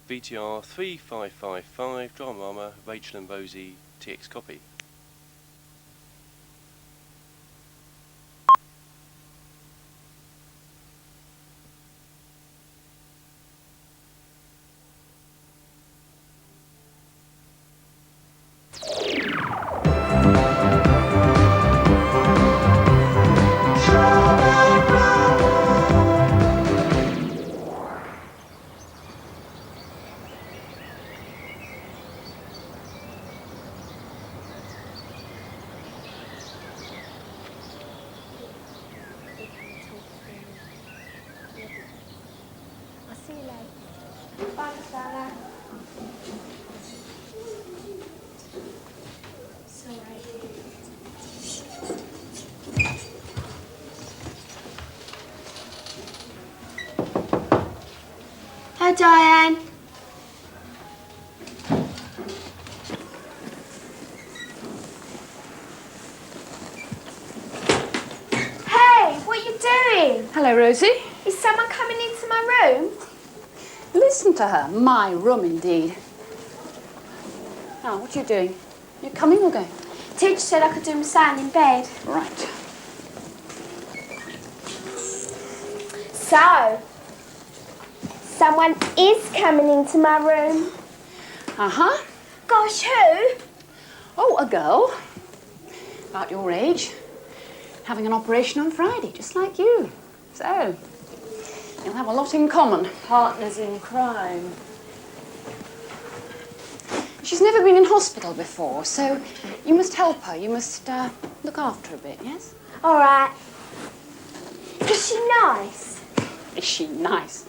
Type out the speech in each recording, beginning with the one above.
VTR 3555, Dramarama, Rachel and Rosie, TX copy. Hi, Diane. Hey, what are you doing? Hello, Rosie. Is someone coming into my room? Listen to her. My room, indeed. Now, what are you doing? You coming or going? Teacher said I could do my sign in bed. Right. So, someone is coming into my room. Uh-huh. Gosh, who? Oh, a girl. About your age. Having an operation on Friday, just like you. So, you'll have a lot in common. Partners in crime. She's never been in hospital before, so you must help her. You must look after her a bit, yes? All right. Is she nice? Is she nice?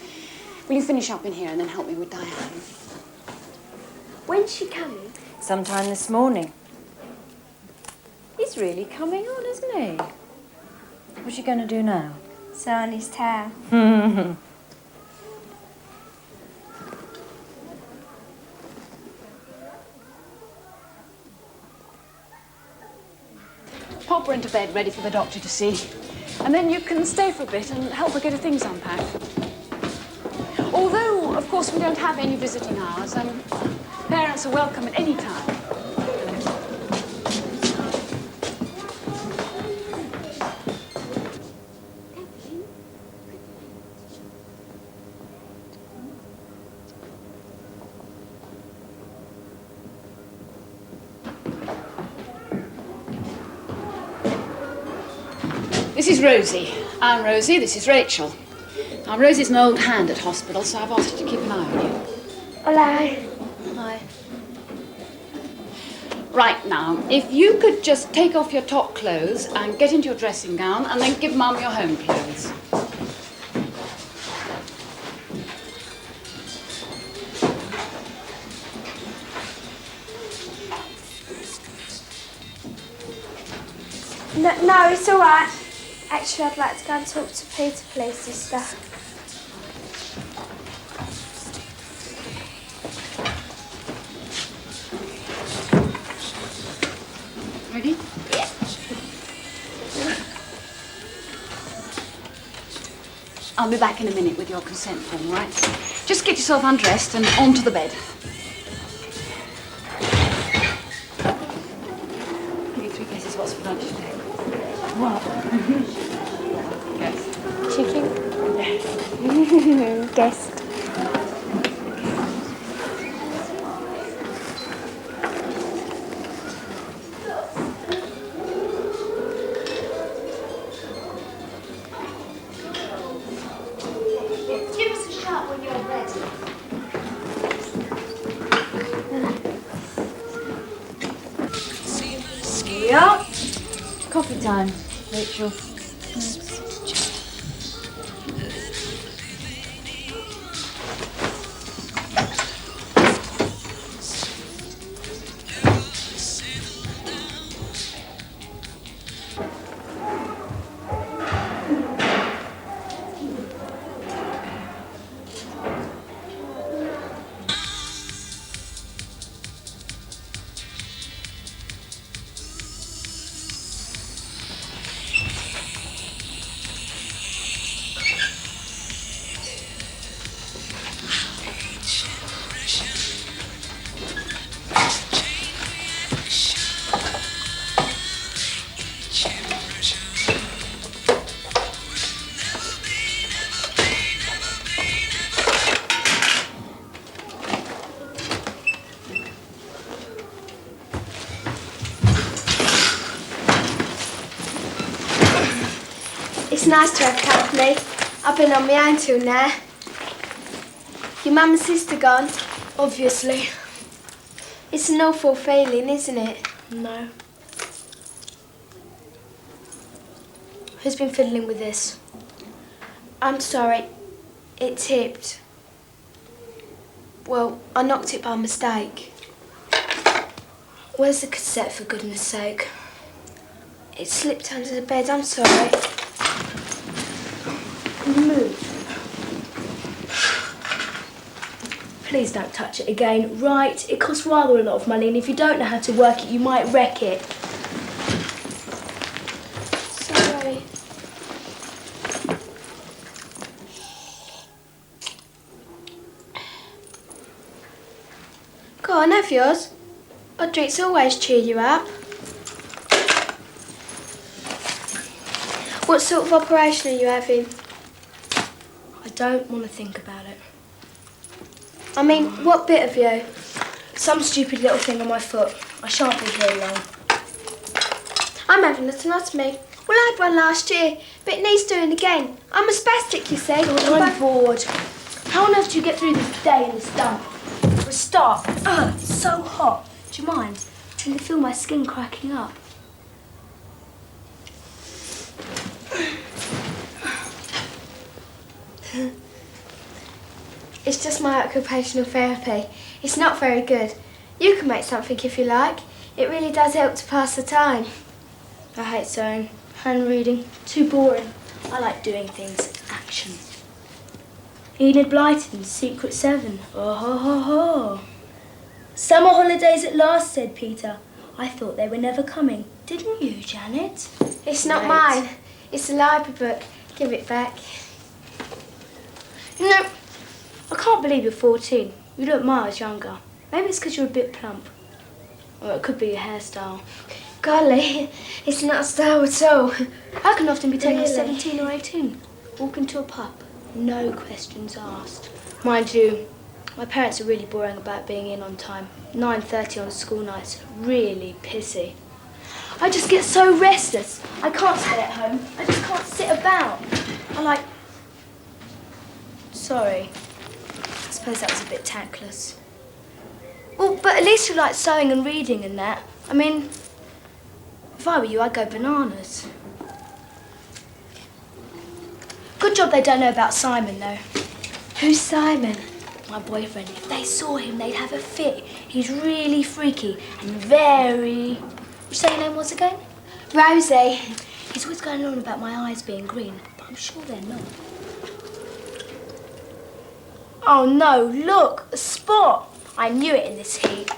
Will you finish up in here and then help me with Diane? When's she coming? Sometime this morning. He's really coming on, isn't he? What's she going to do now? Sew on his tail. Pop her into bed, ready for the doctor to see. And then you can stay for a bit and help her get her things unpacked. Although, of course, we don't have any visiting hours, parents are welcome at any time. This is Rosie. I'm Rosie, this is Rachel. Now, Rosie's an old hand at hospital, so I've asked her to keep an eye on you. Hello. Hi. Right now, if you could just take off your top clothes and get into your dressing gown and then give Mum your home clothes. No, it's all right. Actually, I'd like to go and talk to Peter, please, sister. Ready? Yeah. I'll be back in a minute with your consent form, right? Just get yourself undressed and onto the bed. Give you 3 guesses what's for lunch today. What? Yes. Chicken? Guessed. Give us a shout when you're ready. Yeah. Coffee time, Rachel. nice to have company. I've been on my own till now. Your mum and sister gone? Obviously. It's an awful feeling, isn't it? No. Who's been fiddling with this? I'm sorry. It tipped. Well, I knocked it by mistake. Where's the cassette, for goodness sake? It slipped under the bed. I'm sorry. Move. Please don't touch it again. Right, it costs rather a lot of money, and if you don't know how to work it, you might wreck it. Sorry. Go on, have yours. Odd drinks always cheer you up. What sort of operation are you having? I don't want to think about it. I mean, what bit of you? Some stupid little thing on my foot. I shan't be here long. I'm having a tenotomy. Well, I had one last year, but it needs doing again. I'm a spastic, you see. I'm bored. How on earth do you get through this day in this dump? For a start, it's so hot. Do you mind? I can feel my skin cracking up. It's just my occupational therapy. It's not very good. You can make something if you like. It really does help to pass the time. I hate sewing. Hand reading. Too boring. I like doing things. Action. Enid Blyton's Secret 7. Oh ho ho ho. Summer holidays at last, said Peter. I thought they were never coming. Didn't you, Janet? It's not Right. mine. It's a library book. Give it back. No. I can't believe you're 14. You look miles younger. Maybe it's because you're a bit plump. Or it could be your hairstyle. Golly, it's not a style at all. I can often be taken at Really? 17 or 18. Walk into a pub. No questions asked. Mind you, my parents are really boring about being in on time. 9:30 on school nights. Really pissy. I just get so restless. I can't stay at home. I just can't sit about. I like... Sorry. I suppose that was a bit tactless. Well, but at least you like sewing and reading and that. I mean, if I were you, I'd go bananas. Good job they don't know about Simon, though. Who's Simon? My boyfriend. If they saw him, they'd have a fit. He's really freaky and very... What did you say your name was again? Rosie. He's always going on about my eyes being green, but I'm sure they're not. Oh no, look, a spot! I knew it in this heat.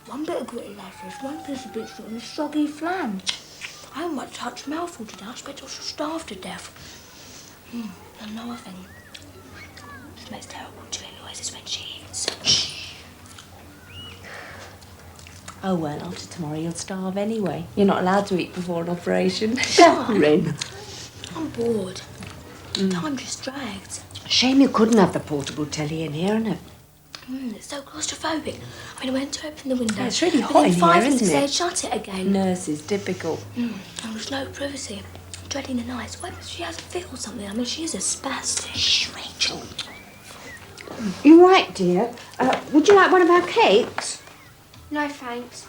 One bit of gritty lashes, one piece of beetroot and a soggy flan. I haven't got to touch mouthful today. I expect I shall starve to death. Another thing. She makes terrible chewing noises when she eats. Shh. Oh, well, after tomorrow you'll starve anyway. You're not allowed to eat before an operation. Sharon. I'm bored. Time just drags. Shame you couldn't have the portable telly in here, isn't it? It's so claustrophobic. I mean, I went to open the window. Yeah, it's really hot within in 5 here, minutes isn't it? they'd shut it again. Nurses, typical. And there's no privacy. I'm dreading the nights. Whether she has a fit or something. I mean, she is a spastic. Shh, Rachel. You right, dear? Would you like one of our cakes? No, thanks.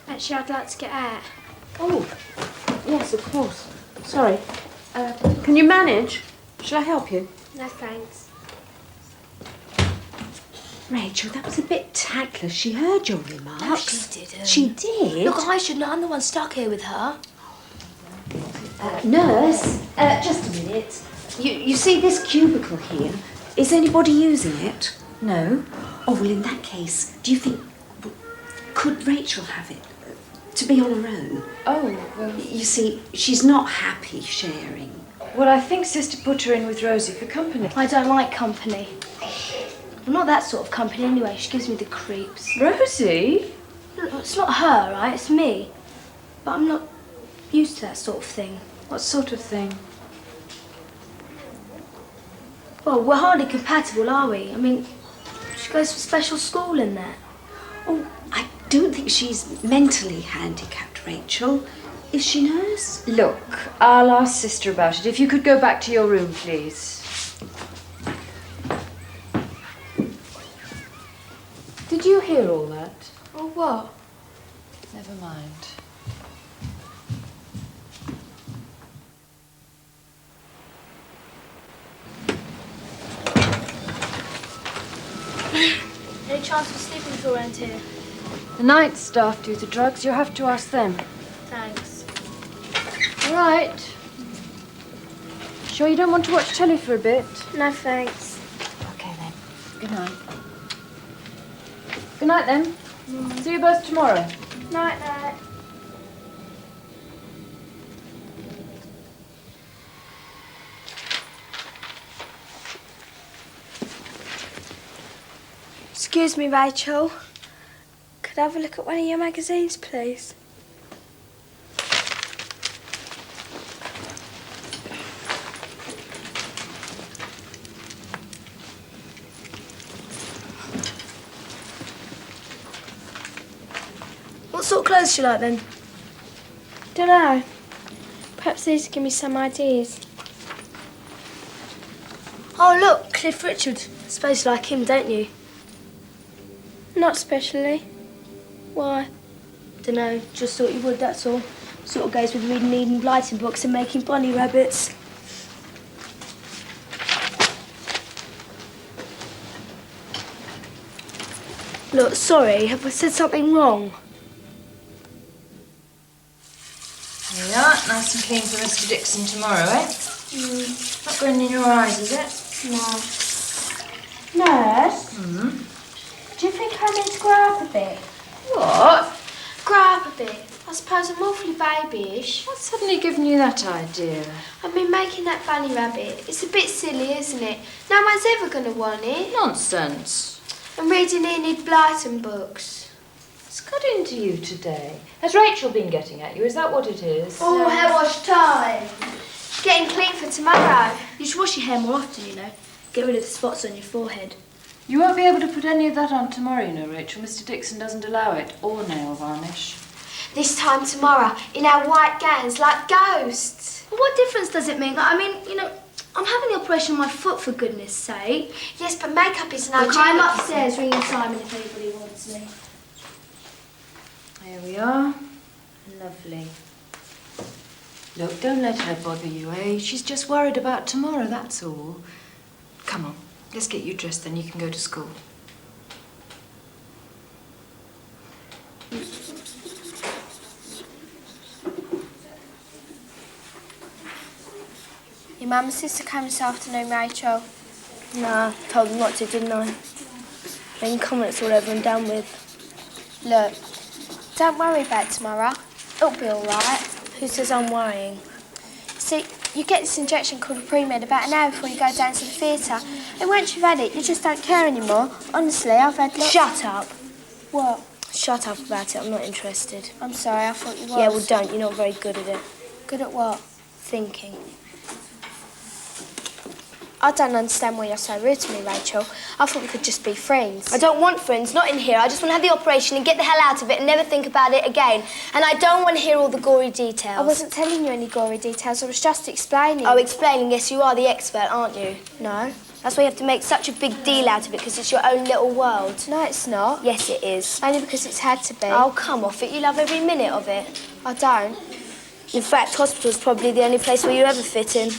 Actually, I'd like to get out. Oh, yes, of course. Sorry. Can you manage? Shall I help you? No, thanks. Rachel, that was a bit tactless. She heard your remarks. No, she didn't. She did? Look, I shouldn't. I'm the one stuck here with her. Nurse, just a minute. You see this cubicle here? Is anybody using it? No. Oh, well, in that case, do you think... Could Rachel have it? To be on her own? Oh, well... You see, she's not happy sharing. Well, I think Sister put her in with Rosie for company. I don't like company. I'm not that sort of company anyway. She gives me the creeps. Rosie? Look, it's not her, right? It's me. But I'm not used to that sort of thing. What sort of thing? Well, we're hardly compatible, are we? I mean, she goes to special school in there. Oh, I don't think she's mentally handicapped, Rachel. Is she nurse? Look, I'll ask Sister about it. If you could go back to your room, please. Did you hear all that? Oh, what? Never mind. Any chance of sleeping for around here? The night staff do the drugs. You'll have to ask them. Thanks. All right. Sure you don't want to watch telly for a bit? No, thanks. Okay, then. Good night. Good night, then. See you both tomorrow. Night, night. Excuse me, Rachel. Could I have a look at one of your magazines, please? What sort of clothes do you like, then? Don't know. Perhaps these give me some ideas. Oh, look, Cliff Richard. I suppose you like him, don't you? Not especially. Why? Dunno, just thought you would, that's all. Sort of goes with reading Eden Blyton books and making bunny rabbits. Look, sorry, have I said something wrong? There you are, nice and clean for Mr. Dixon tomorrow, eh? Not going in your eyes, is it? No. Nurse? Do you think I need to grow up a bit? What? Grow up a bit. I suppose I'm awfully babyish. What's suddenly given you that idea? I mean, making that bunny rabbit, it's a bit silly, isn't it? No one's ever going to want it. Nonsense. And reading Enid Blyton books. What's got into you today? Has Rachel been getting at you? Is that what it is? Oh, hair wash time. Getting clean for tomorrow. You should wash your hair more often, you know. Get rid of the spots on your forehead. You won't be able to put any of that on tomorrow, you know, Rachel. Mr. Dixon doesn't allow it, or nail varnish. This time tomorrow, in our white gowns, like ghosts. Well, what difference does it make? I mean, you know, I'm having the operation on my foot, for goodness sake. Yes, but makeup is no Look, I'm upstairs ringing Simon if anybody wants me. Here we are. Lovely. Look, don't let her bother you, eh? She's just worried about tomorrow, that's all. Come on, let's get you dressed, then you can go to school. Your mum and sister came this afternoon, Rachel. Nah, told them not to, didn't I? They can come when it's all over and done with. Look, don't worry about tomorrow. It'll be all right. Who says I'm worrying? See, you get this injection called a pre-med about an hour before you go down to the theatre. And once you've had it, you just don't care anymore. Honestly, I've had lots... Shut up. What? Shut up about it. I'm not interested. I'm sorry, I thought you was. Yeah, well, don't. You're not very good at it. Good at what? Thinking. I don't understand why you're so rude to me, Rachel. I thought we could just be friends. I don't want friends, not in here. I just want to have the operation and get the hell out of it and never think about it again. And I don't want to hear all the gory details. I wasn't telling you any gory details. I was just explaining. Oh, explaining. Yes, you are the expert, aren't you? No. That's why you have to make such a big deal out of it, because it's your own little world. No, it's not. Yes, it is. Only because it's had to be. Oh, come off it. You love every minute of it. I don't. In fact, hospital's probably the only place where you ever fit in.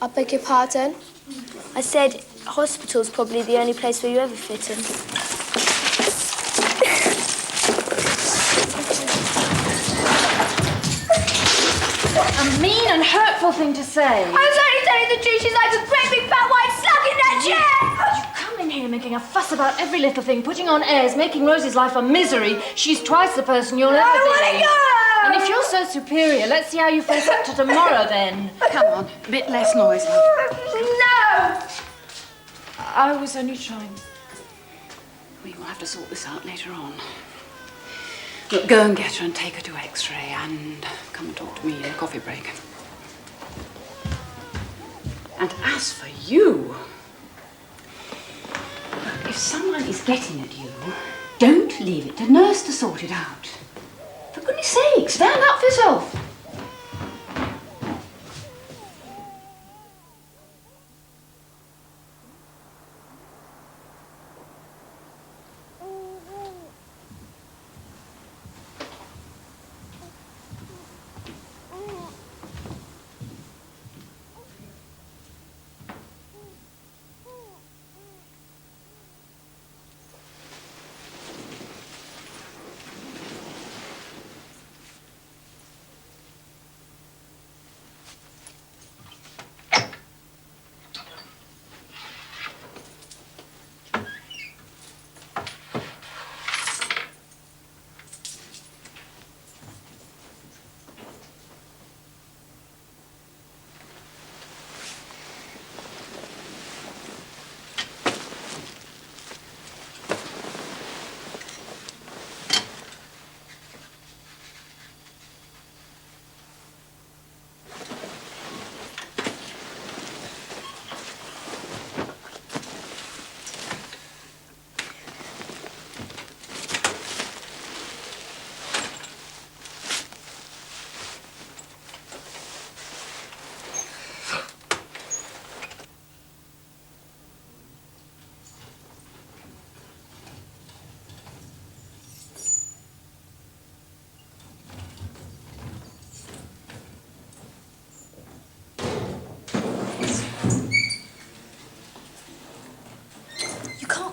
I beg your pardon? I said hospital's probably the only place where you ever fit in. What a mean and hurtful thing to say. I was only telling the truth. She's like a great big fat white slug in that chair. You come in here making a fuss about every little thing, putting on airs, making Rosie's life a misery. She's twice the person you'll ever be. I want to go. And if you're so superior, let's see how you face up to tomorrow, then. Come on, a bit less noise. No. I was only trying. We will have to sort this out later on. Look, go and get her and take her to X-ray and come and talk to me in a coffee break. And as for you, look, if someone is getting at you, don't leave it to nurse to sort it out. For goodness goodness sake, stand up for yourself.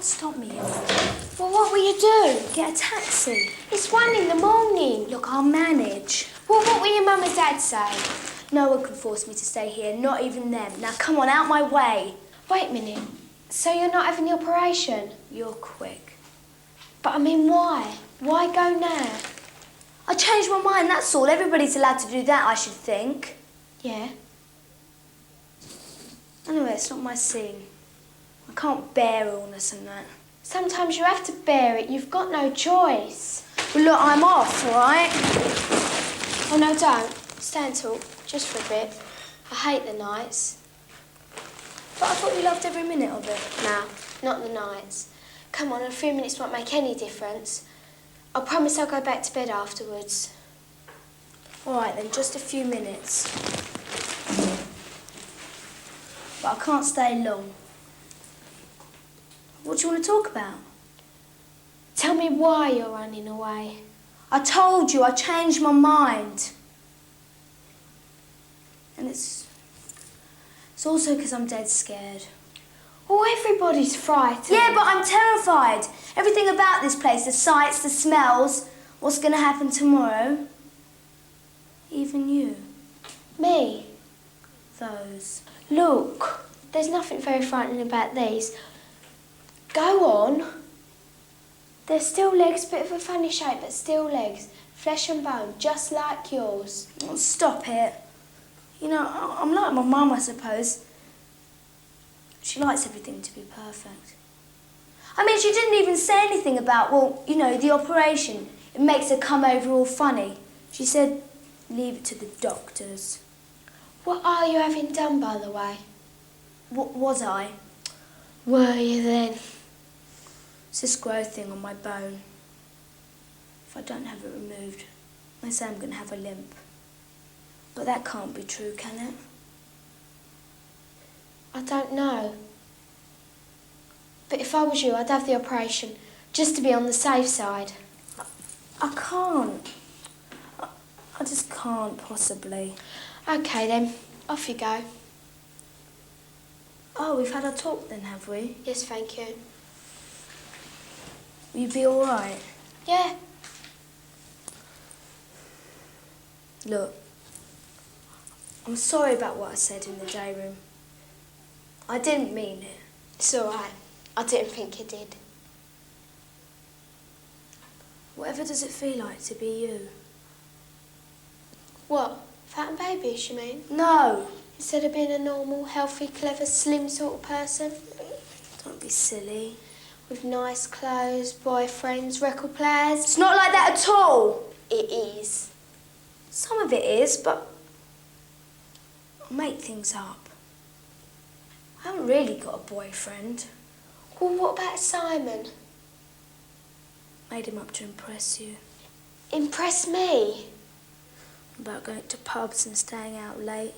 Stop me. Well, what will you do? Get a taxi? It's 1 in the morning. Look, I'll manage. Well, what will your mum and dad say? No one can force me to stay here, not even them. Now, come on, out my way. Wait a minute. So you're not having the operation? You're quick. But I mean, why? Why go now? I changed my mind, that's all. Everybody's allowed to do that, I should think. Yeah. Anyway, it's not my scene. I can't bear illness and that. Sometimes you have to bear it. You've got no choice. Well, look, I'm off, all right? Oh, no, don't. Stay and talk, just for a bit. I hate the nights. But I thought you loved every minute of it. No, not the nights. Come on, a few minutes won't make any difference. I promise I'll go back to bed afterwards. All right, then, just a few minutes. But I can't stay long. What do you want to talk about? Tell me why you're running away. I told you, I changed my mind. And it's also because I'm dead scared. Oh, everybody's frightened. Yeah, but I'm terrified. Everything about this place, the sights, the smells, what's going to happen tomorrow. Even you. Me? Those. Look, there's nothing very frightening about these. Go on. They're still legs, bit of a funny shape, but still legs. Flesh and bone, just like yours. Oh, stop it. You know, I'm like my mum, I suppose. She likes everything to be perfect. I mean, she didn't even say anything about, well, you know, the operation. It makes her come over all funny. She said, leave it to the doctors. What are you having done, by the way? What was I? Were you then? It's this growth thing on my bone. If I don't have it removed, they say I'm going to have a limp. But that can't be true, can it? I don't know. But if I was you, I'd have the operation, just to be on the safe side. I can't. I just can't, possibly. OK, then. Off you go. Oh, we've had our talk then, have we? Yes, thank you. Will you be all right? Yeah. Look, I'm sorry about what I said in the day room. I didn't mean it. It's all right. I didn't think you did. Whatever does it feel like to be you? What? Fat and babyish, you mean? No. Instead of being a normal, healthy, clever, slim sort of person? Don't be silly. With nice clothes, boyfriends, record players. It's not like that at all. It is. Some of it is, but I'll make things up. I haven't really got a boyfriend. Well, what about Simon? Made him up to impress you. Impress me? About going to pubs and staying out late.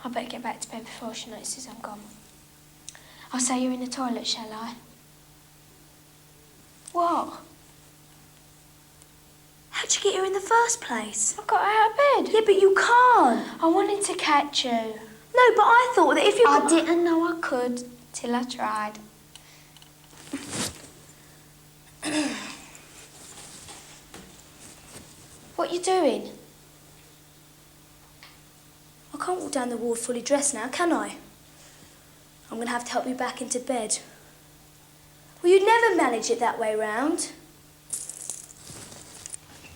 I better get back to bed before she notices I'm gone. I'll say you're in the toilet, shall I? What? How'd you get here in the first place? I got out of bed. Yeah, but you can't. I wanted to catch you. No, but I thought that if you... I didn't know I could till I tried. What you doing? I can't walk down the ward fully dressed now, can I? I'm going to have to help you back into bed. Well, you'd never manage it that way round.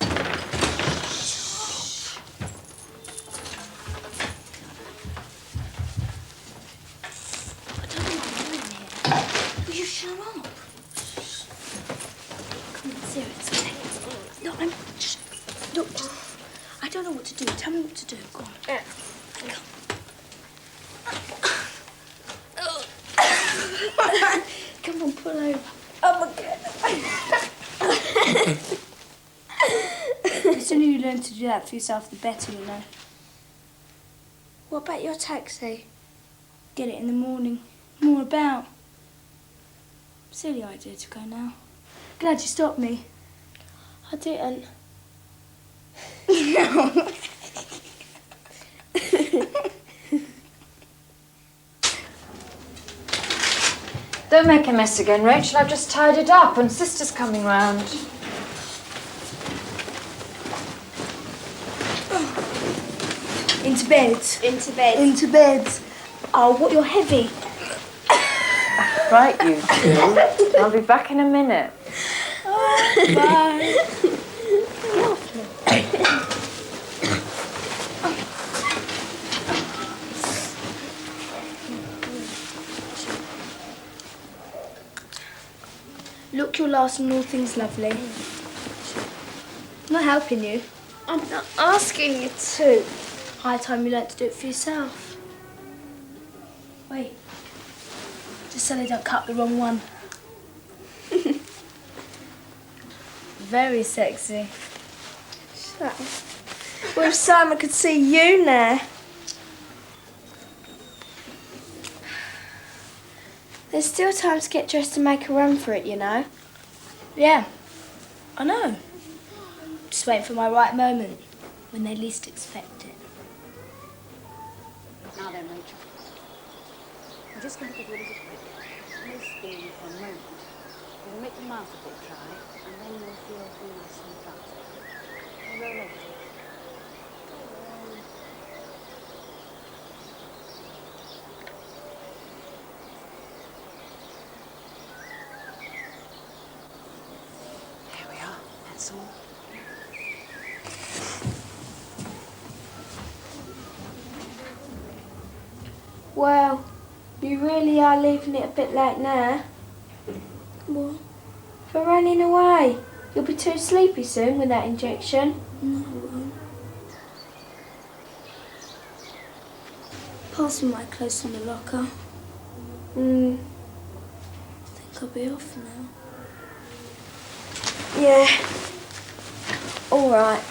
I don't know what I'm doing here. Will you shut up? Come on, seriously. No, Look, I don't know what to do. Tell me what to do. Go on. Come on, pull over. Oh my God. The sooner you learn to do that for yourself, the better, you know. What about your taxi? Get it in the morning. More about. Silly idea to go now. Glad you stopped me. I didn't. No. Don't make a mess again, Rachel. I've just tied it up and Sister's coming round. Into bed. Into bed. Into bed. Oh, what, you're heavy. Right, you two. I'll be back in a minute. Oh, bye. Look your last and all things lovely. I'm not helping you. I'm not asking you to. High time you learnt to do it for yourself. Wait. Just so they don't cut the wrong one. Very sexy. Shut up. Well, if Simon could see you now. There's still time to get dressed and make a run for it, you know. Yeah, I know. Just waiting for my right moment, when they least expect it. Now then, Rachel. I'm just going to give you a little quick spin for a moment. You'll make your mouth a bit dry, and then you'll feel nice and flat. Roll over. There we are. That's all. Well, you really are leaving it a bit late now. What? For running away. You'll be too sleepy soon with that injection. No, I won't. Pass me my clothes in the locker. I think I'll be off now. Yeah. All right.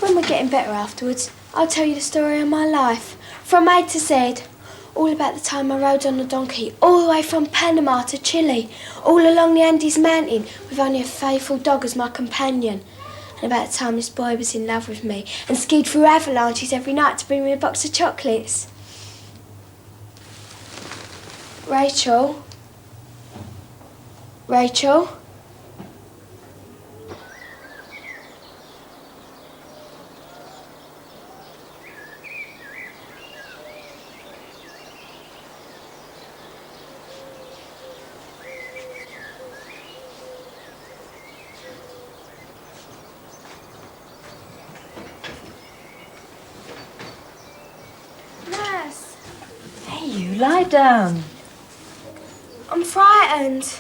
When we're getting better afterwards, I'll tell you the story of my life. From A to Z. All about the time I rode on a donkey all the way from Panama to Chile, all along the Andes mountain with only a faithful dog as my companion. And about the time this boy was in love with me and skied through avalanches every night to bring me a box of chocolates. Rachel? Rachel? Hey, you lie down. I'm frightened.